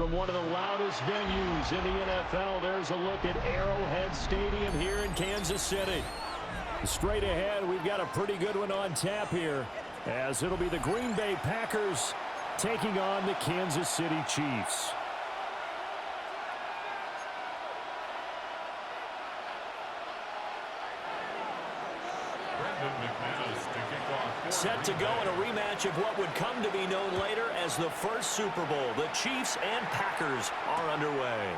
from one of the loudest venues in the NFL. There's a look at Arrowhead Stadium here in Kansas City. Straight ahead, we've got a pretty good one on tap here, as it'll be the Green Bay Packers taking on the Kansas City Chiefs. Set to go in a rematch of what would come to be known later as the first Super Bowl. The Chiefs and Packers are underway.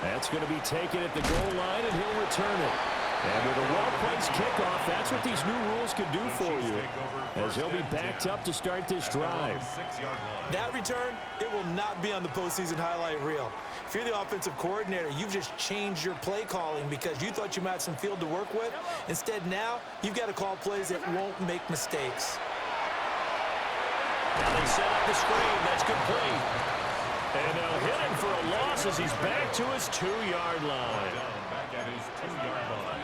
That's going to be taken at the goal line, and he'll return it. And with a well-placed kickoff, that's what these new rules can do for you, as he'll be backed up to start this drive. That return, it will not be on the postseason highlight reel. If you're the offensive coordinator, you've just changed your play calling because you thought you might have some field to work with. Instead, now, you've got to call plays that won't make mistakes. Now they set up the screen. That's complete. And they'll hit him for a loss as he's back to his 2-yard line. Back at his 2-yard line.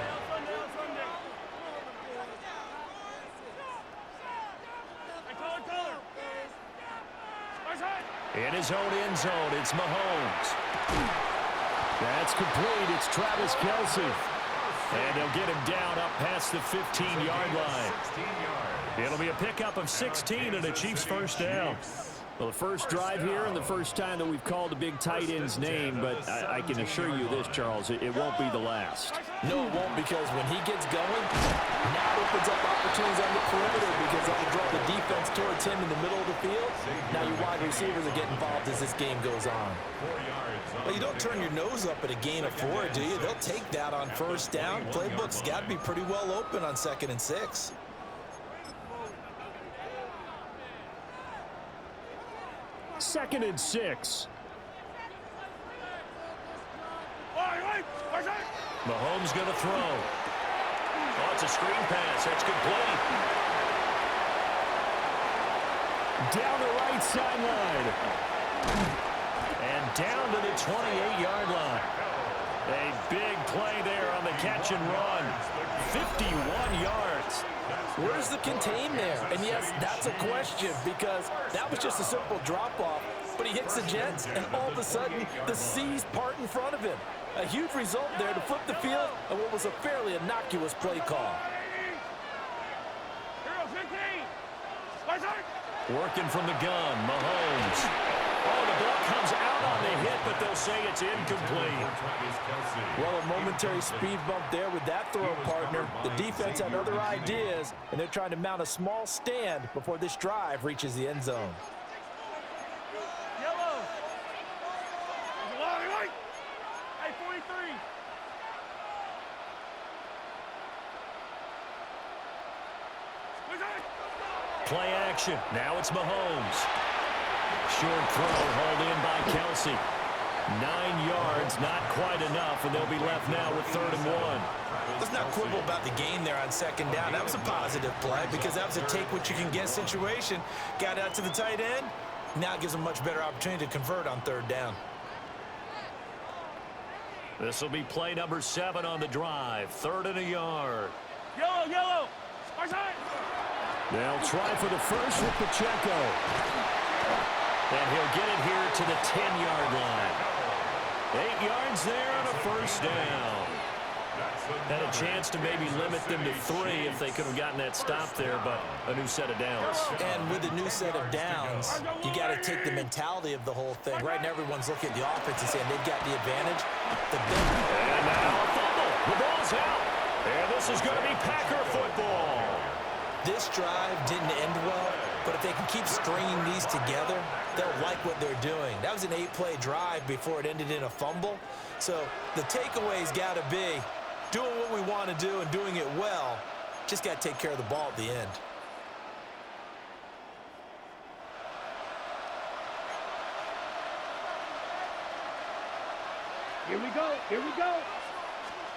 In his own end zone, it's Mahomes. That's complete. It's Travis KELCE. And they'll get him down up past the 15-yard line. It'll be a pickup of 16 and a Chiefs first down. Well, the first drive here and the first time that we've called a big tight end's name, but I can assure you this, Charles, it won't be the last. No, it won't, because when he gets going, now it opens up opportunities on the perimeter because they'll draw the defense towards him in the middle of the field. Now your wide receivers are getting involved as this game goes on. Well, you don't turn your nose up at a gain of 4, do you? They'll take that on first down. Playbook's got to be pretty well open on 2nd and 6. Second and 6. Mahomes going to throw. Oh, it's a screen pass. That's complete. Down the right sideline. And down to the 28-yard line. A big play there on the catch and run. 51 yards. Where's the contain there? And yes, that's a question because that was just a simple drop-off. But he hits the Jets, and all of a sudden, the seas part in front of him. A huge result there to flip the field and what was a fairly innocuous play call. Working from the gun, Mahomes. Oh, the ball comes out on the hit, but they'll say it's incomplete. Well, a momentary speed bump there with that throw, partner. The defense had other ideas, and they're trying to mount a small stand before this drive reaches the end zone. Play action. Now it's Mahomes. Short throw hauled in by KELCE. 9 yards, not quite enough, and they'll be left now with 3rd and 1. Let's not quibble about the gain there on 2nd down. That was a positive play because that was a take-what-you-can-get situation. Got out to the tight end. Now it gives them a much better opportunity to convert on 3rd down. This will be play number 7 on the drive. 3rd and a yard. Yellow. They'll try for the first with Pacheco. And he'll get it here to the 10-yard line. 8 yards there on a first down. Had a chance to maybe limit them to 3 if they could have gotten that stop there, but a new set of downs. And with a new set of downs, you got to take the mentality of the whole thing. Right now, everyone's looking at the offense and saying they've got the advantage. And now a fumble. The ball's out. And this is going to be Packer football. This drive didn't end well, but if they can keep stringing these together, they'll like what they're doing. That was an 8-play drive before it ended in a fumble. So the takeaway's got to be doing what we want to do and doing it well. Just got to take care of the ball at the end. Here we go.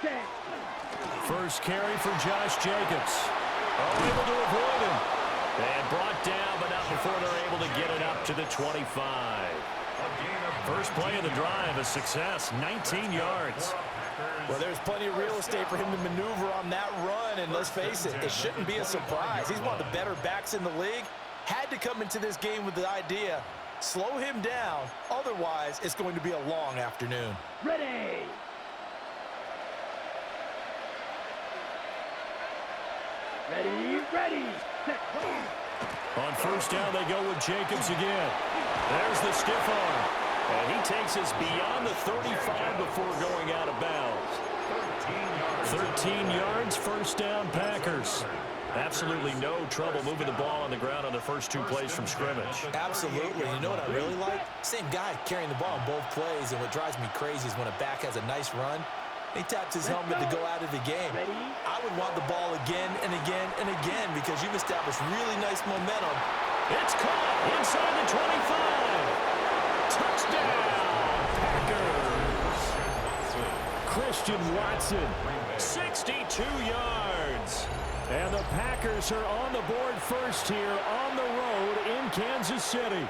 Okay. First carry for Josh Jacobs. Oh, able to avoid him. And brought down, but not before they're able to get it up to the 25. First play of the drive, a success, 19 yards. Well, there's plenty of real estate for him to maneuver on that run, and let's face it, it shouldn't be a surprise. He's one of the better backs in the league. Had to come into this game with the idea Slow him down. Otherwise, it's going to be a long afternoon. Ready. Ready. Set, go. On first down, they go with Jacobs again. There's the stiff arm. And he takes us beyond the 35 before going out of bounds. 13 yards, first down, Packers. Absolutely no trouble moving the ball on the ground on the first 2 plays from scrimmage. Absolutely. You know what I really like? Same guy carrying the ball in both plays, and what drives me crazy is when a back has a nice run, he taps his helmet to go out of the game. I would want the ball again and again and again because you've established really nice momentum. It's caught inside the 25. Touchdown, Packers. Christian Watson, 62 yards. And the Packers are on the board first here on the road in Kansas City.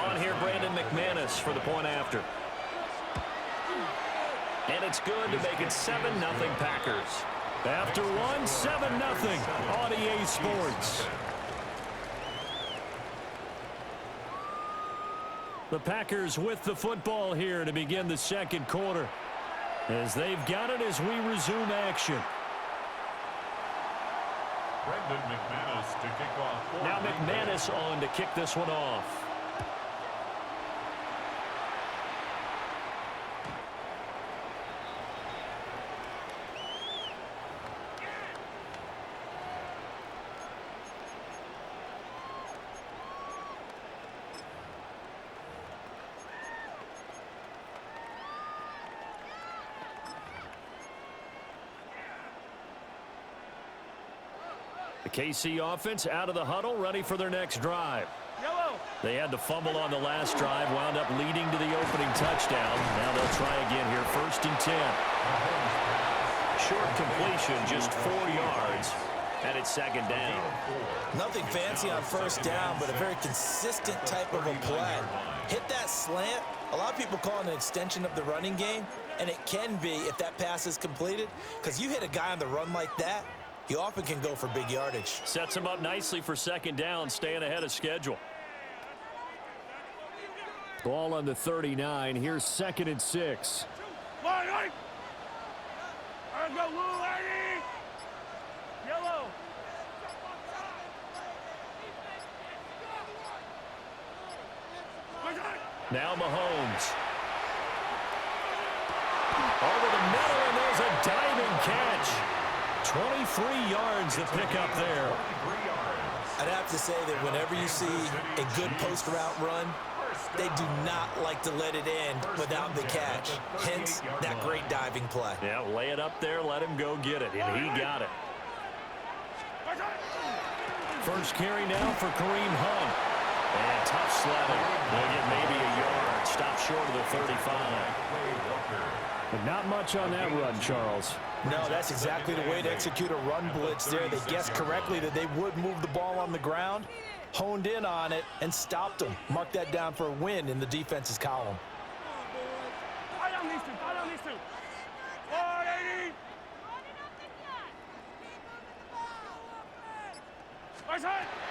On here, Brandon McManus for the point after. And it's good to make it 7-0 Packers. After one, 7-0 on EA Sports. The Packers with the football here to begin the second quarter. As they've got it as we resume action. Brendan McManus to kick off. Now McManus on to kick this one off. The KC offense out of the huddle, ready for their next drive. Yellow. They had to fumble on the last drive, wound up leading to the opening touchdown. Now they'll try again here, 1st and 10. Short completion, just 4 yards, and it's 2nd down. Nothing fancy on first down, but a very consistent type of a play. Hit that slant. A lot of people call it an extension of the running game, and it can be if that pass is completed, because you hit a guy on the run like that, he often can go for big yardage. Sets him up nicely for 2nd down, staying ahead of schedule. Ball on the 39. Here's 2nd and 6. Let's go, Lou, lady. Yellow. Now Mahomes. Over the middle, and there's a diving catch. 23 yards to pick up there. I'd have to say that whenever you see a good post route run, they do not like to let it end without the catch. Hence, that great diving play. Yeah, lay it up there, let him go get it, and he got it. First carry now for Kareem Hunt. And tough sledding. They'll get maybe a yard. Stop short of the 35. But not much on that run, Charles. No, that's exactly the way to execute a run blitz there. They guessed correctly that they would move the ball on the ground, honed in on it, and stopped them. Mark that down for a win in the defense's column. I don't need to. 480.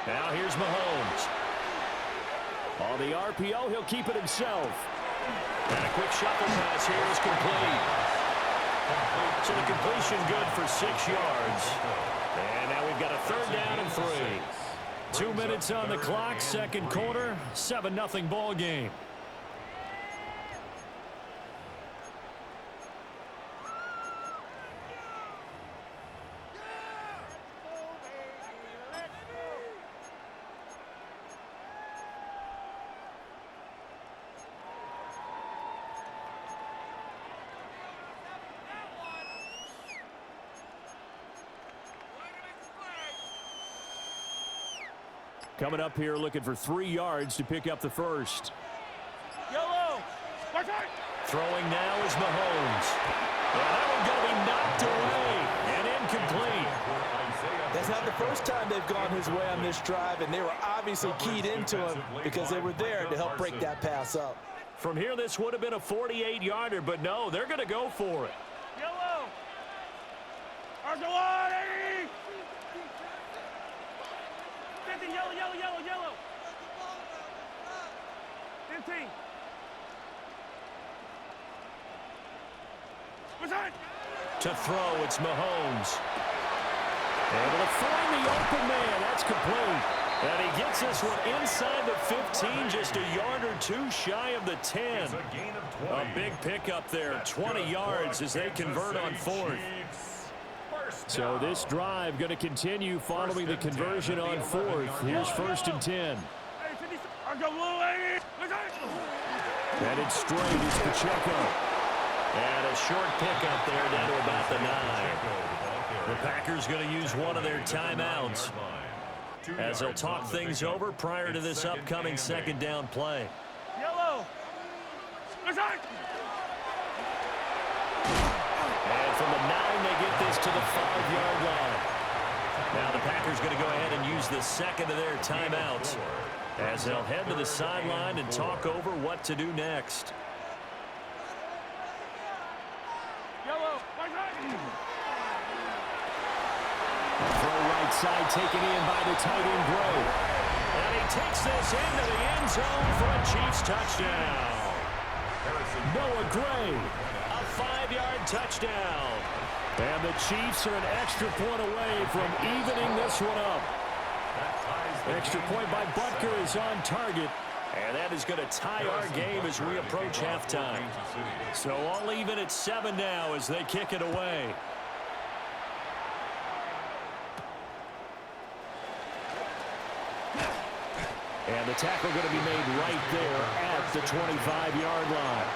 Now here's Mahomes. On the RPO, he'll keep it himself. And a quick shuffle pass here is complete. So the completion good for 6 yards. And now we've got a 3rd down and 3. 2 minutes on the clock, second quarter, 7-0 ball game. Coming up here looking for 3 yards to pick up the first. Yellow. Throwing now is Mahomes. And that one going to be knocked away and incomplete. That's not the first time they've gone his way on this drive, and they were obviously keyed into him because they were there to help break that pass up. From here, this would have been a 48-yarder, but no, they're going to go for it. Yellow. Yellow. 15. What's that? To throw, it's Mahomes. Able to find the open man. That's complete. And he gets this one inside the 15, just a yard or two shy of the 10. A big pickup there, 20 yards as they convert on fourth. So this drive going to continue following the conversion on fourth. Here's 1st and 10. Hey, 50. I go little 80. What's that? Headed straight is Pacheco. And a short pickup there down to about the 9. The Packers going to use one of their timeouts as they'll talk things over prior to this upcoming 2nd down play. Yellow. What's that? And from the 9, they get this to the 5-yard line. Now the Packers going to go ahead and use the second of their timeouts as they'll head to the sideline and talk over what to do next. Yellow. What's that? Throw right side taken in by the tight end Gray. And he takes this into the end zone for a Chiefs touchdown. Noah Gray, a 5-yard touchdown. And the Chiefs are an extra point away from evening this one up. Extra point by Butker is on target. And that is going to tie our game as we approach halftime. So all even at 7 now as they kick it away. And the tackle going to be made right there at the 25-yard line.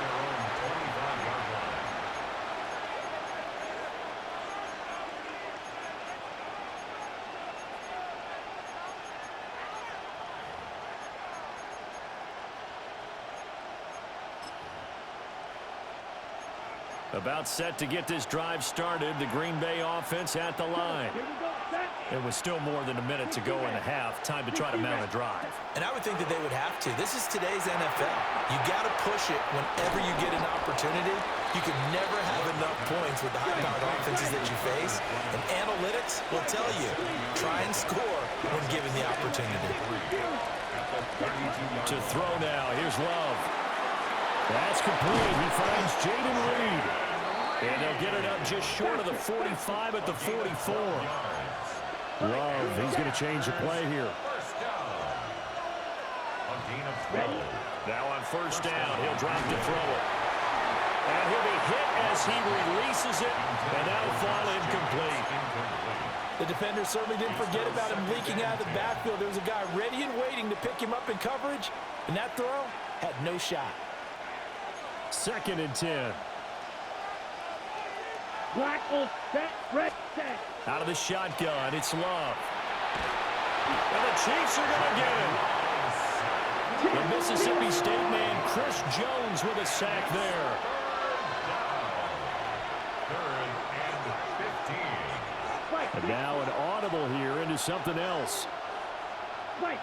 About set to get this drive started. The Green Bay offense at the line. It was still more than a minute to go in the half. Time to try to mount a drive. And I would think that they would have to. This is today's NFL. You got to push it whenever you get an opportunity. You can never have enough points with the high-powered offenses that you face. And analytics will tell you, try and score when given the opportunity. To throw now. Here's Love. That's complete. He finds Jaden Reed. And they'll get it up just short of the 45 at the 44. Love, he's going to change the play here. Now on 1st down, he'll drop to throw it. And he'll be hit as he releases it, and that'll fall incomplete. The defender certainly didn't forget about him leaking out of the backfield. There was a guy ready and waiting to pick him up in coverage, and that throw had no shot. 2nd and 10. Black on set, red set. Out of the shotgun, it's Love. And the Chiefs are going to get him. The Mississippi State man, Chris Jones, with a sack there. 3rd and 15. And now an audible here into something else. Right.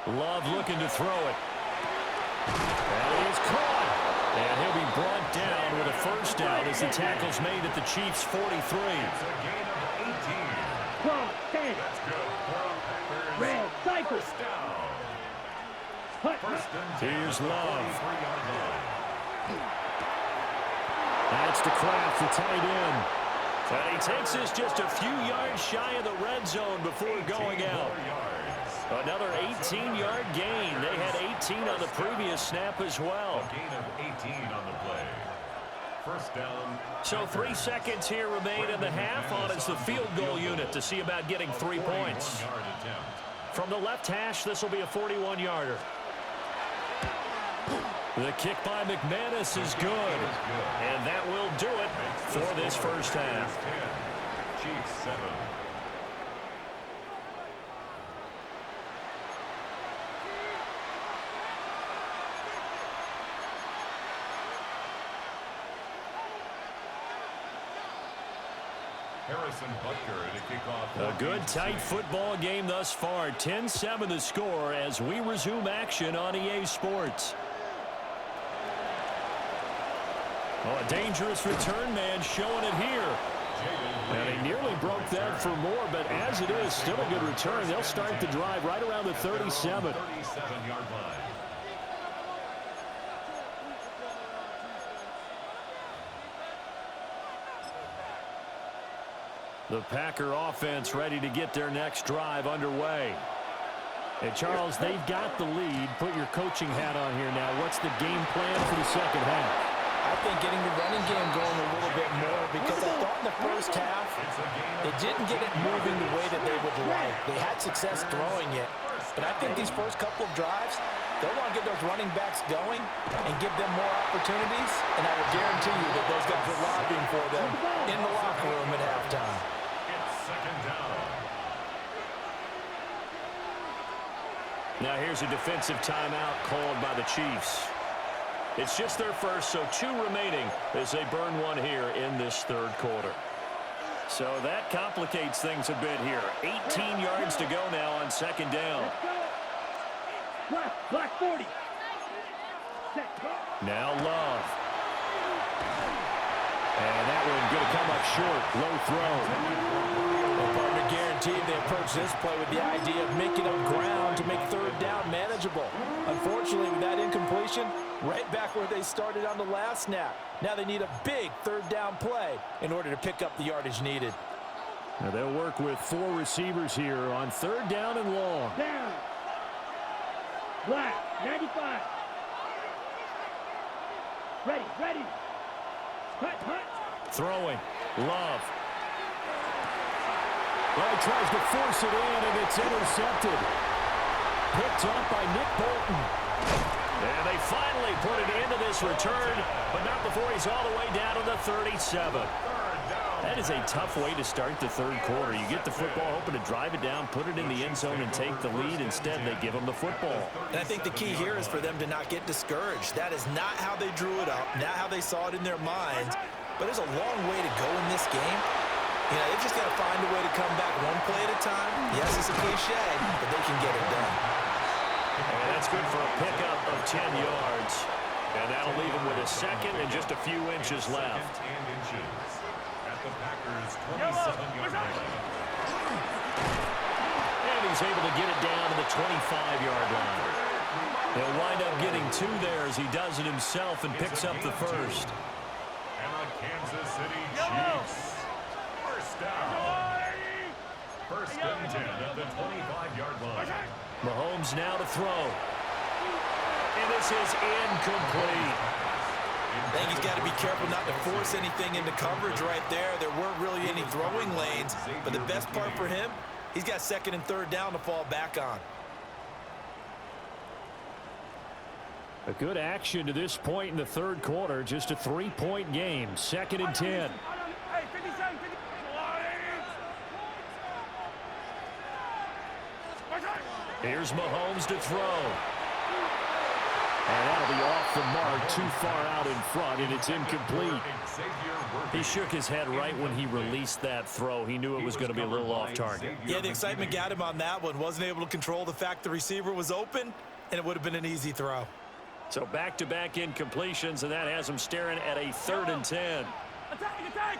Love looking to throw it. And he is caught. And he'll be brought down with a 1st down as the tackle's made at the Chiefs' 43. It's a gain of 18. That's good for the Packers. Red cycle. 1st down. 1st and 10. Here's Love. 43-yard line. That's to Kraft, the tight end. And he takes this just a few yards shy of the red zone before going out. Another 18-yard gain. They had 18 on the previous snap as well. A gain of 18 on the play. 1st down. So 3 seconds here remain in the half on as the field goal unit to see about getting 3 points. From the left hash, this will be a 41-yarder. The kick by McManus is good. And that will do it for this 1st half. Chiefs 7. A good tight football game thus far. 10-7 the score as we resume action on EA Sports. Oh, a dangerous return man showing it here. And they nearly broke that for more, but as it is, still a good return. They'll start the drive right around the 37. 37-yard line. The Packer offense ready to get their next drive underway. And Charles, they've got the lead. Put your coaching hat on here now. What's the game plan for the second half? I think getting the running game going a little bit more, because I thought in the first half they didn't get it moving the way that they would like. They had success throwing it, but I think these first couple of drives, they'll want to get those running backs going and give them more opportunities, and I will guarantee you that those guys are lobbying for them in the locker room at halftime. It's second down. Now here's a defensive timeout called by the Chiefs. It's just their first, so 2 remaining as they burn one here in this third quarter. So that complicates things a bit here. 18 yards to go now on second down. Black 40. Now Love. And that one going to come up short. Low throw. The partner guaranteed they approach this play with the idea of making up ground to make third down manageable. Unfortunately, with that incompletion, right back where they started on the last snap. Now they need a big third down play in order to pick up the yardage needed. Now they'll work with 4 receivers here on third down and long. Down. Black 95. Ready. Hut. Throwing. Love. Well, he tries to force it in, and it's intercepted. Picked up by Nick Bolton. And they finally put it into this return, but not before he's all the way down to the 37. That is a tough way to start the third quarter. You get the football, hoping to drive it down, put it in the end zone, and take the lead. Instead, they give them the football. And I think the key here is for them to not get discouraged. That is not how they drew it up, not how they saw it in their minds. But there's a long way to go in this game. You know, they've just got to find a way to come back one play at a time. Yes, it's a cliche, but they can get it done. And that's good for a pickup of 10 yards. And that'll leave him with a second and just a few inches left. Second and inches at the Packers' 27-yard line. And he's able to get it down to the 25-yard line. He'll wind up getting 2 there as he does it himself and picks up the first. And the Kansas City Chiefs. First down. First and 10 at the 25-yard line. Mahomes now to throw. And this is incomplete. I think he's got to be careful not to force anything into coverage right there. There weren't really any throwing lanes, but the best part for him, he's got second and third down to fall back on. A good action to this point in the third quarter. Just a 3-point game. Second and 10. Here's Mahomes to throw. And that'll be off the mark, too far out in front, and it's incomplete. He shook his head right when he released that throw. He knew it was going to be a little off target. Yeah, the excitement got him on that one. Wasn't able to control the fact the receiver was open, and it would have been an easy throw. So back-to-back incompletions, and that has him staring at a 3rd and 10. Attack!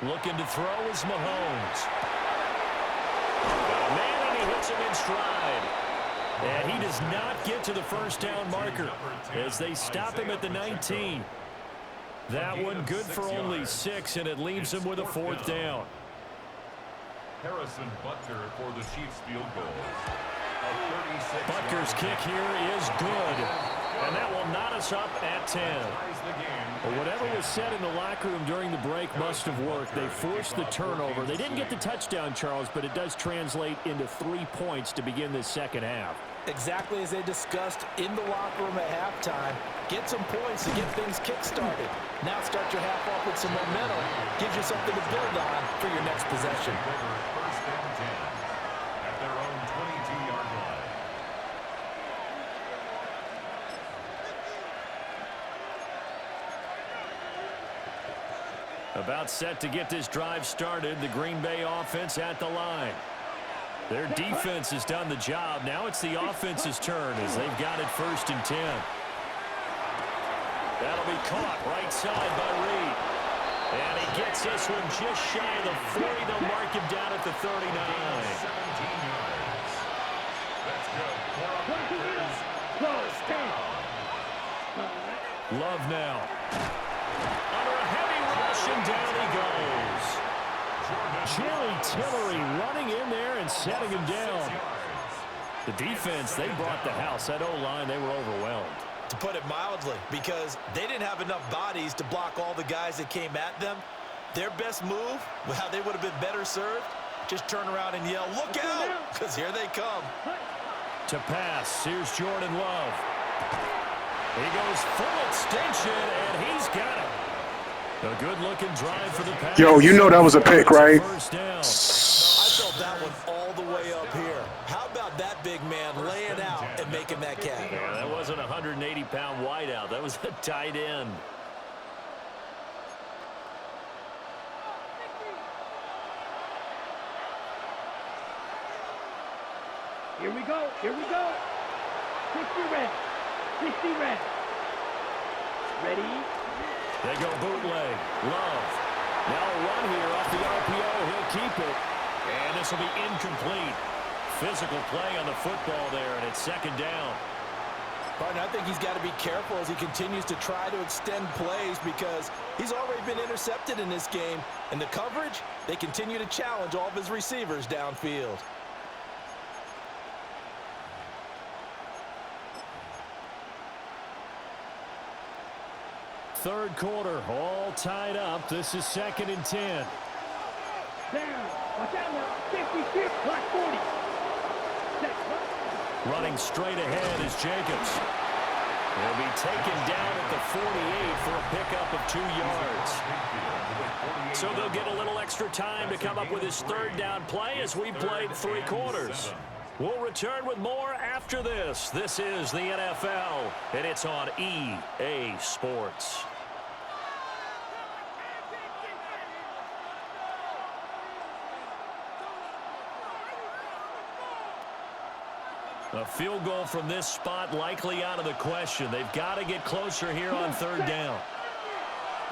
Looking to throw is Mahomes. Got a man, and he hits him in stride. And he does not get to the first down marker as they stop him at the 19. That one good for only 6, and it leaves him with a 4th down. Harrison Butker for the Chiefs field goal. Butker's kick here is good. And that will knot us up at 10. Well, whatever was said in the locker room during the break must have worked. They forced the turnover. They didn't get the touchdown, Charles, but it does translate into 3 points to begin this second half. Exactly as they discussed in the locker room at halftime. Get some points to get things kick-started. Now start your half off with some momentum. Gives you something to build on for your next possession. First and 10 at their own 22-yard line. About set to get this drive started. The Green Bay offense at the line. Their defense has done the job. Now it's the offense's turn as they've got it 1st and 10. That'll be caught right side by Reed. And he gets this one just shy of the 40. They'll mark him down at the 39. 17 yards. That's good. First down. Love now. Under a heavy rush, and down he goes. Jerry Tillery running in there and setting him down. The defense, they brought the house. That O-line, they were overwhelmed. To put it mildly, because they didn't have enough bodies to block all the guys that came at them. Their best move, how they would have been better served, just turn around and yell, "Look out!" Because here they come. To pass, here's Jordan Love. He goes full extension, and he's got it. A good-looking drive for the pass. Yo, you know that was a pick, right? First down. I felt that one all the way up here. How about that big man laying out and making that catch? Yeah, that wasn't a 180-pound wideout. That was a tight end. Here we go. Here we go. 60 red. 60 red. Ready? They go bootleg. Love. Now a run here off the RPO. He'll keep it. And this will be incomplete. Physical play on the football there, and it's 2nd down. Partner, I think he's got to be careful as he continues to try to extend plays because he's already been intercepted in this game. And the coverage, they continue to challenge all of his receivers downfield. Third quarter, all tied up. This is 2nd and 10. Down. Watch out now. 56. Black 40. Running straight ahead is Jacobs. He'll be taken down at the 48 for a pickup of 2 yards. So they'll get a little extra time to come up with his 3rd down play as we played 3 quarters. We'll return with more after this. This is the NFL, and it's on EA Sports. A field goal from this spot likely out of the question. They've got to get closer here on 3rd down.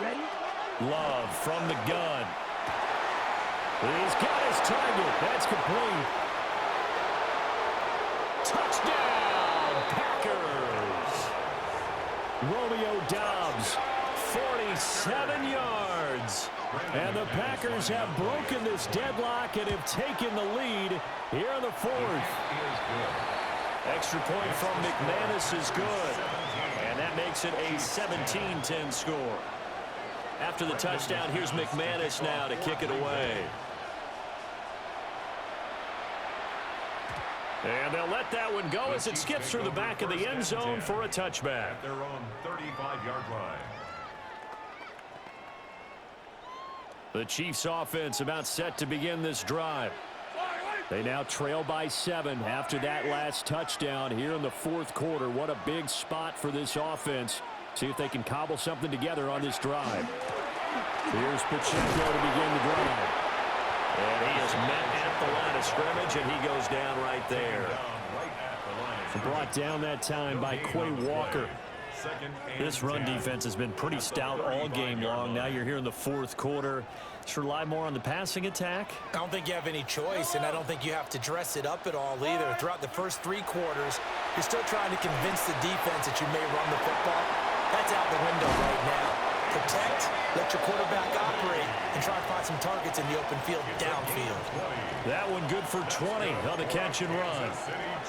Ready? Love from the gun. He's got his target. That's complete. Touchdown, Packers. Romeo Doubs, 47 yards. And the Packers have broken this deadlock and have taken the lead here in the 4th. Extra point from McManus is good. And that makes it a 17-10 score. After the touchdown, here's McManus now to kick it away. And they'll let that one go as it skips through the back of the end zone for a touchback. At their own 35-yard line. The Chiefs offense about set to begin this drive. They now trail by 7 after that last touchdown here in the 4th quarter. What a big spot for this offense. See if they can cobble something together on this drive. Here's Pacheco to begin the drive. And he is met at the line of scrimmage, and he goes down right there. Brought down that time by Quay Walker. This run defense has been pretty stout all game long. Now you're here in the 4th quarter. Just rely more on the passing attack. I don't think you have any choice, and I don't think you have to dress it up at all either. Throughout the first 3 quarters, you're still trying to convince the defense that you may run the football. That's out the window right now. Protect, let your quarterback operate, and try to find some targets in the open field downfield. That one good for 20 on the catch and run.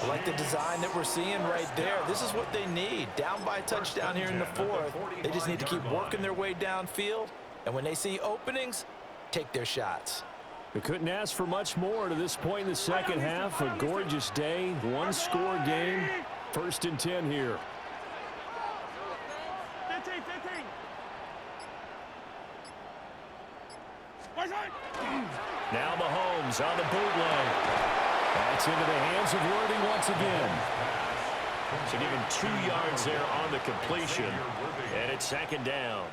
I like the design that we're seeing right there. This is what they need. Down by a touchdown here in the 4th. They just need to keep working their way downfield, and when they see openings, take their shots. They couldn't ask for much more to this point in the 2nd half. A gorgeous day, 1-score game. 1st and 10 here. Now Mahomes on the bootleg. That's into the hands of Worthy once again. So give him 2 yards there on the completion, and it's second down.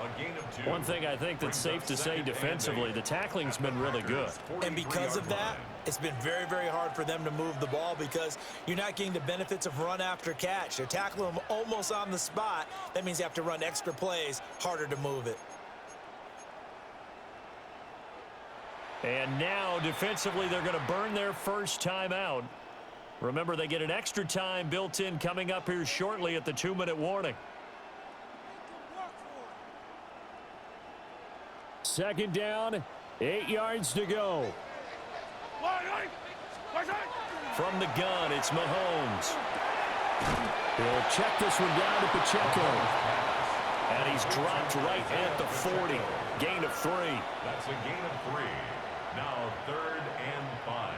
One thing I think that's safe to say defensively, the tackling's been really good. And because of that, it's been very, very hard for them to move the ball because you're not getting the benefits of run after catch. They're tackling them almost on the spot. That means you have to run extra plays, harder to move it. And now, defensively, they're going to burn their first timeout. Remember, they get an extra time built in coming up here shortly at the 2-minute warning. Second down, 8 yards to go. From the gun, it's Mahomes. He'll check this one down to Pacheco. And he's dropped right at the 40. Gain of 3. That's a gain of 3. Now 3rd and 5.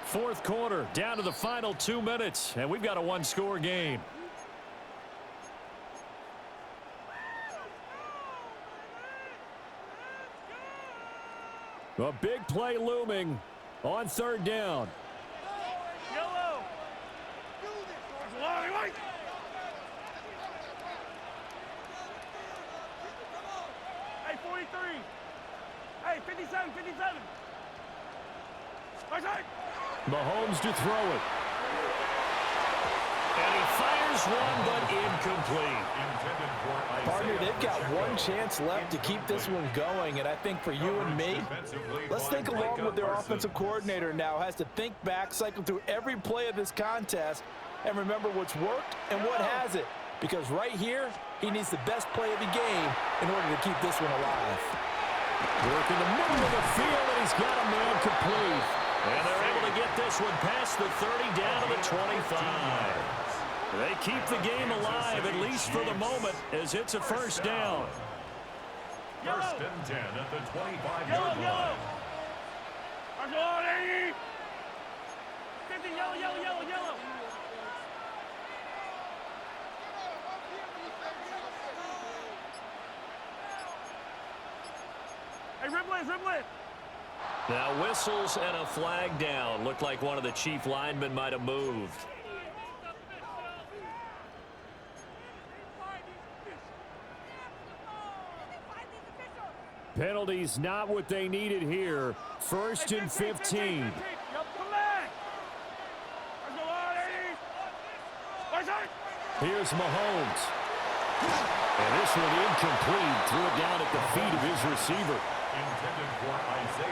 Fourth quarter, down to the final 2 minutes, and we've got a one-score game. A big play looming on 3rd down. Yellow. Hey, 43. Hey, 57, 57. Mahomes to throw it. And he fires one, but incomplete. Partner, they've got one chance left to keep this one going, and I think for you and me, let's think along with their offensive coordinator now. Has to think back, cycle through every play of this contest, and remember what's worked and what hasn't. Because right here, he needs the best play of the game in order to keep this one alive. Work in the middle of the field, and he's got a man complete. And they're able to get this one past the 30 down to the 25. They keep the game alive, at least for the moment, as it's a first down. First and 10 at the 25-yard line. 50, yellow, yellow, yellow, yellow. Hey, Riblin. Now whistles and a flag down. Looked like one of the chief linemen might have moved. Penalties not what they needed here. First and 15. Here's Mahomes. And this one incomplete. Threw it down at the feet of his receiver.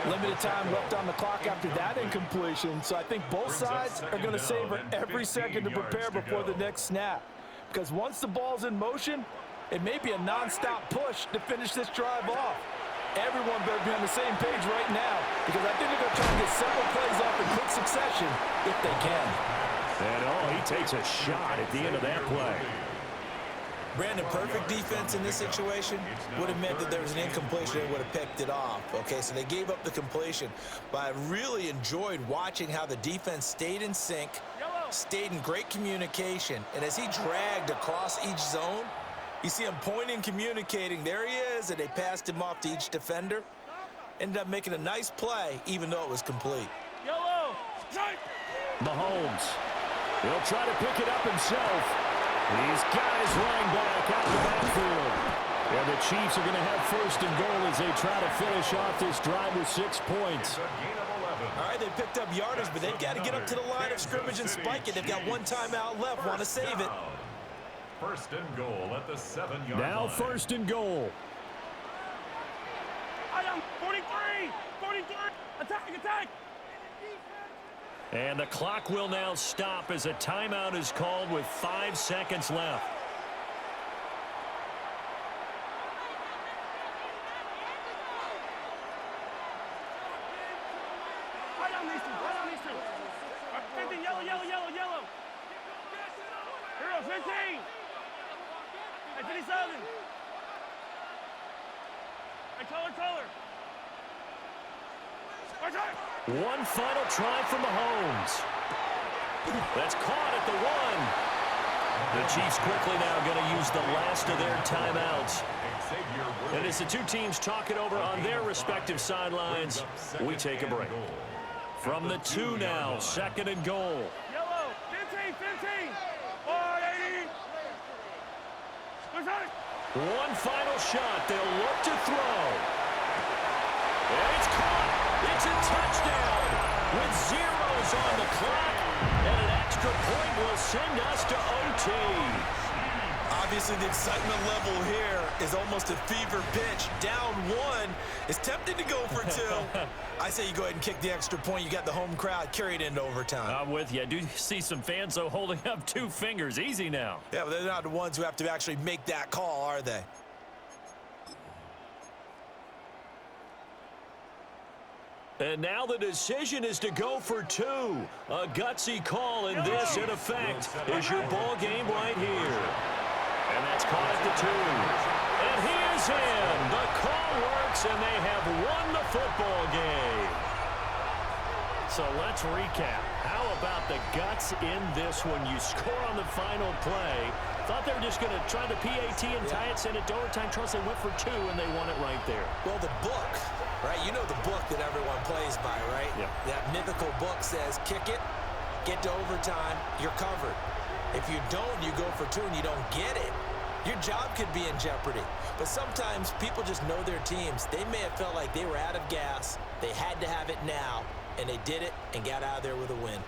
Limited time left on the clock after that incompletion, so I think both sides are going to savor every second to prepare before the next snap. Because once the ball's in motion, it may be a non-stop push to finish this drive off. Everyone better be on the same page right now, because I think they're going to try and get several plays off in quick succession if they can. And he takes a shot at the end of that play. Brandon, perfect defense in this situation would have meant that there was an incompletion and would have picked it off. Okay, so they gave up the completion. But I really enjoyed watching how the defense stayed in sync, stayed in great communication. And as he dragged across each zone, you see him pointing, communicating. There he is, and they passed him off to each defender. Ended up making a nice play, even though it was complete. Mahomes. He'll try to pick it up himself. He's got his running back out the backfield. And the Chiefs are going to have first and goal as they try to finish off this drive with 6 points. All right, they picked up yardage, but they've got to get up to the line of scrimmage and spike it. They've got one timeout left, want to save it. First and goal at the 7-yard line. Now first and goal. I am 43, attack. And the clock will now stop as a timeout is called with 5 seconds left. Right on these two. 50, yellow. Here we go, 15. Hey, 57. Hey, color. One final try for Mahomes. That's caught at the 1. The Chiefs quickly now going to use the last of their timeouts. And as the two teams talk it over on their respective sidelines, we take a break. From the 2 now, second and goal. Yellow, 15. One final shot. They'll look to throw. And it's caught. It's a touchdown with zeros on the clock. And an extra point will send us to OT. Obviously, the excitement level here is almost a fever pitch. Down one. It's tempting to go for two. I say you go ahead and kick the extra point. You got the home crowd. Carry it into overtime. I'm with you. I do see some fans, though, holding up 2 fingers. Easy now. Yeah, but they're not the ones who have to actually make that call, are they? And now the decision is to go for 2. A gutsy call, and this, in effect, is your ball game right here. And that's caught at the 2. And he is in. The call works, and they have won the football game. So let's recap. How about the guts in this one? You score on the final play. Thought they were just going to try the PAT and tie it, send it to overtime. Trust they went for 2, and they won it right there. Well, the book, right? You know the book that everyone plays by, right? Yeah. That mythical book says, kick it, get to overtime, you're covered. If you don't, you go for 2 and you don't get it, your job could be in jeopardy. But sometimes people just know their teams. They may have felt like they were out of gas. They had to have it now, and they did it and got out of there with a win.